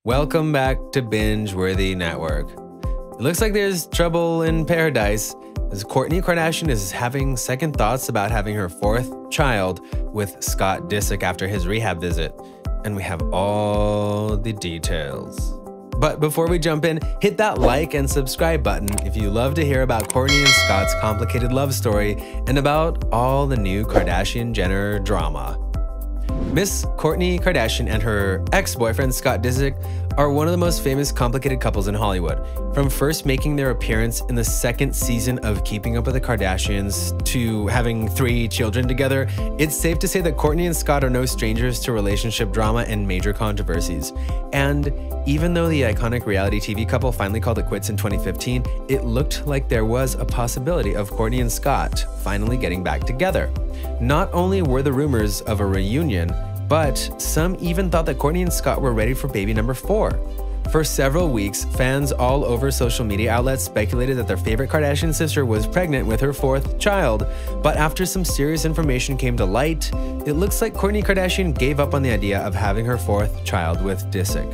Welcome back to Binge-Worthy Network. It looks like there's trouble in paradise as Kourtney Kardashian is having second thoughts about having her fourth child with Scott Disick after his rehab visit. And we have all the details. But before we jump in, hit that like and subscribe button if you love to hear about Kourtney and Scott's complicated love story and about all the new Kardashian-Jenner drama. Miss Kourtney Kardashian and her ex-boyfriend Scott Disick are one of the most famous complicated couples in Hollywood. From first making their appearance in the second season of Keeping Up with the Kardashians to having 3 children together, it's safe to say that Kourtney and Scott are no strangers to relationship drama and major controversies. And even though the iconic reality TV couple finally called it quits in 2015, it looked like there was a possibility of Kourtney and Scott finally getting back together. Not only were the rumors of a reunion, but some even thought that Kourtney and Scott were ready for baby number 4. For several weeks, fans all over social media outlets speculated that their favorite Kardashian sister was pregnant with her 4th child, but after some serious information came to light, it looks like Kourtney Kardashian gave up on the idea of having her 4th child with Disick.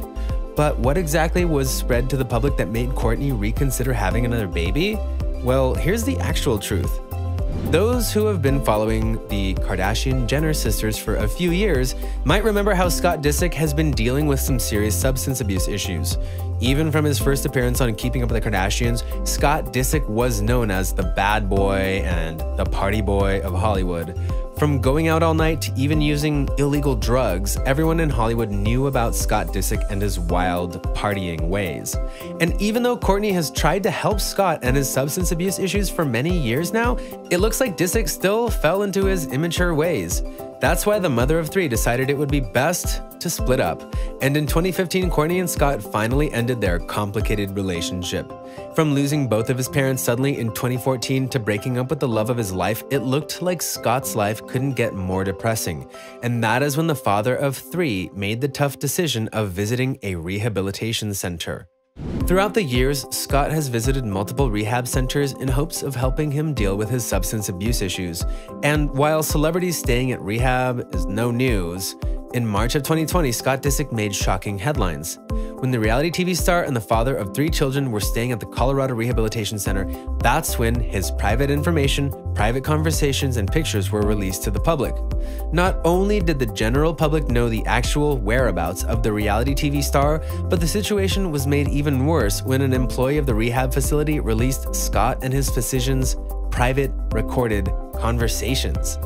But what exactly was spread to the public that made Kourtney reconsider having another baby? Well, here's the actual truth. Those who have been following the Kardashian-Jenner sisters for a few years might remember how Scott Disick has been dealing with some serious substance abuse issues. Even from his first appearance on Keeping Up with the Kardashians, Scott Disick was known as the bad boy and the party boy of Hollywood. From going out all night to even using illegal drugs, everyone in Hollywood knew about Scott Disick and his wild partying ways. And even though Kourtney has tried to help Scott and his substance abuse issues for many years now, it looks like Disick still fell into his immature ways. That's why the mother of 3 decided it would be best to split up. And in 2015, Kourtney and Scott finally ended their complicated relationship. From losing both of his parents suddenly in 2014 to breaking up with the love of his life, it looked like Scott's life couldn't get more depressing. And that is when the father of 3 made the tough decision of visiting a rehabilitation center. Throughout the years, Scott has visited multiple rehab centers in hopes of helping him deal with his substance abuse issues. And while celebrities staying at rehab is no news, in March of 2020, Scott Disick made shocking headlines. When the reality TV star and the father of 3 children were staying at the Colorado Rehabilitation Center, that's when his private information, private conversations, and pictures were released to the public. Not only did the general public know the actual whereabouts of the reality TV star, but the situation was made even worse when an employee of the rehab facility released Scott and his physician's private recorded conversations.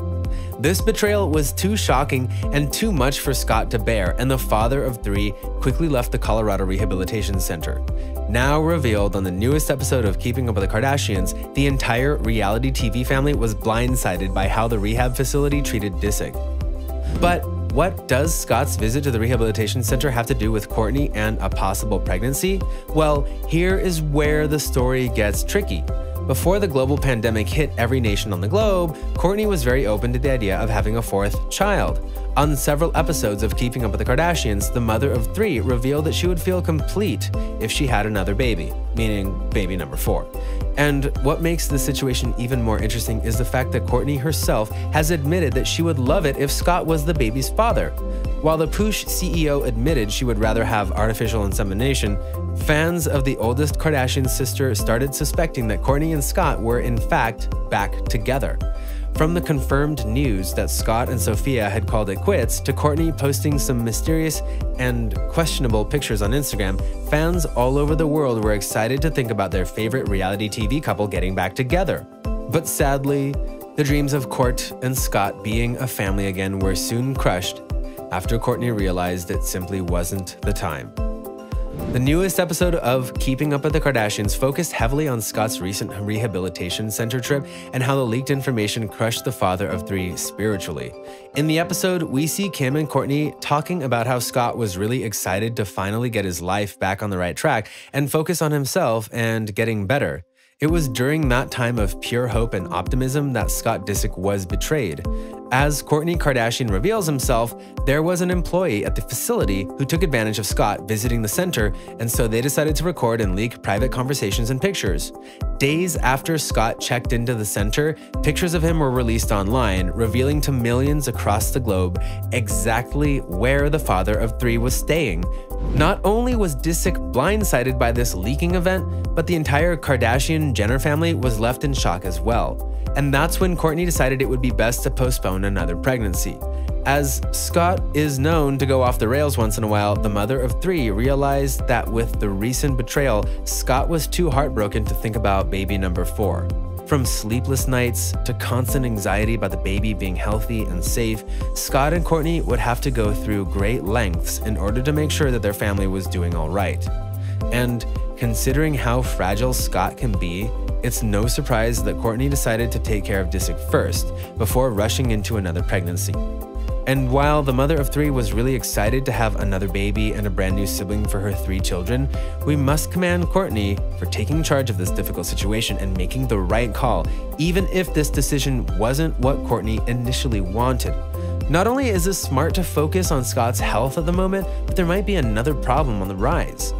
This betrayal was too shocking and too much for Scott to bear, and the father of 3 quickly left the Colorado Rehabilitation Center. Now revealed on the newest episode of Keeping Up with the Kardashians, the entire reality TV family was blindsided by how the rehab facility treated Disick. But what does Scott's visit to the rehabilitation center have to do with Kourtney and a possible pregnancy? Well, here is where the story gets tricky. Before the global pandemic hit every nation on the globe, Kourtney was very open to the idea of having a 4th child. On several episodes of Keeping Up with the Kardashians, the mother of 3 revealed that she would feel complete if she had another baby, meaning baby number 4. And what makes this situation even more interesting is the fact that Kourtney herself has admitted that she would love it if Scott was the baby's father. While the Poosh CEO admitted she would rather have artificial insemination, fans of the oldest Kardashian sister started suspecting that Kourtney and Scott were in fact back together. From the confirmed news that Scott and Sophia had called it quits to Kourtney posting some mysterious and questionable pictures on Instagram, fans all over the world were excited to think about their favorite reality TV couple getting back together. But sadly, the dreams of Kourt and Scott being a family again were soon crushed after Kourtney realized it simply wasn't the time. The newest episode of Keeping Up with the Kardashians focused heavily on Scott's recent rehabilitation center trip and how the leaked information crushed the father of 3 spiritually. In the episode, we see Kim and Kourtney talking about how Scott was really excited to finally get his life back on the right track and focus on himself and getting better. It was during that time of pure hope and optimism that Scott Disick was betrayed. As Kourtney Kardashian reveals himself, there was an employee at the facility who took advantage of Scott visiting the center, and so they decided to record and leak private conversations and pictures. Days after Scott checked into the center, pictures of him were released online, revealing to millions across the globe exactly where the father of 3 was staying, Not only was Disick blindsided by this leaking event, but the entire Kardashian-Jenner family was left in shock as well. And that's when Kourtney decided it would be best to postpone another pregnancy. As Scott is known to go off the rails once in a while, the mother of 3 realized that with the recent betrayal, Scott was too heartbroken to think about baby number 4. From sleepless nights to constant anxiety about the baby being healthy and safe, Scott and Kourtney would have to go through great lengths in order to make sure that their family was doing all right. And considering how fragile Scott can be, it's no surprise that Kourtney decided to take care of Disick first, before rushing into another pregnancy. And while the mother of 3 was really excited to have another baby and a brand new sibling for her 3 children, we must commend Kourtney for taking charge of this difficult situation and making the right call, even if this decision wasn't what Kourtney initially wanted. Not only is it smart to focus on Scott's health at the moment, but there might be another problem on the rise.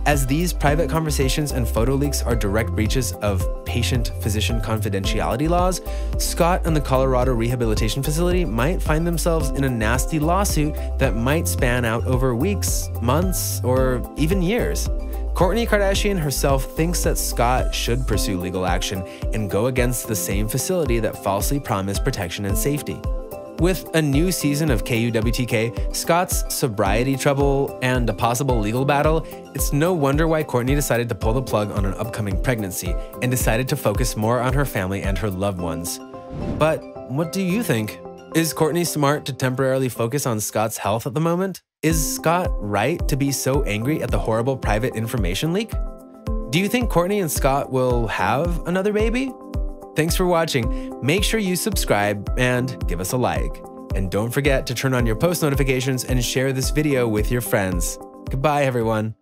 As these private conversations and photo leaks are direct breaches of patient-physician confidentiality laws, Scott and the Colorado rehabilitation facility might find themselves in a nasty lawsuit that might span out over weeks, months, or even years. Kourtney Kardashian herself thinks that Scott should pursue legal action and go against the same facility that falsely promised protection and safety. With a new season of KUWTK, Scott's sobriety trouble, and a possible legal battle, it's no wonder why Kourtney decided to pull the plug on an upcoming pregnancy and decided to focus more on her family and her loved ones. But what do you think? Is Kourtney smart to temporarily focus on Scott's health at the moment? Is Scott right to be so angry at the horrible private information leak? Do you think Kourtney and Scott will have another baby? Thanks for watching. Make sure you subscribe and give us a like. And don't forget to turn on your post notifications and share this video with your friends. Goodbye, everyone.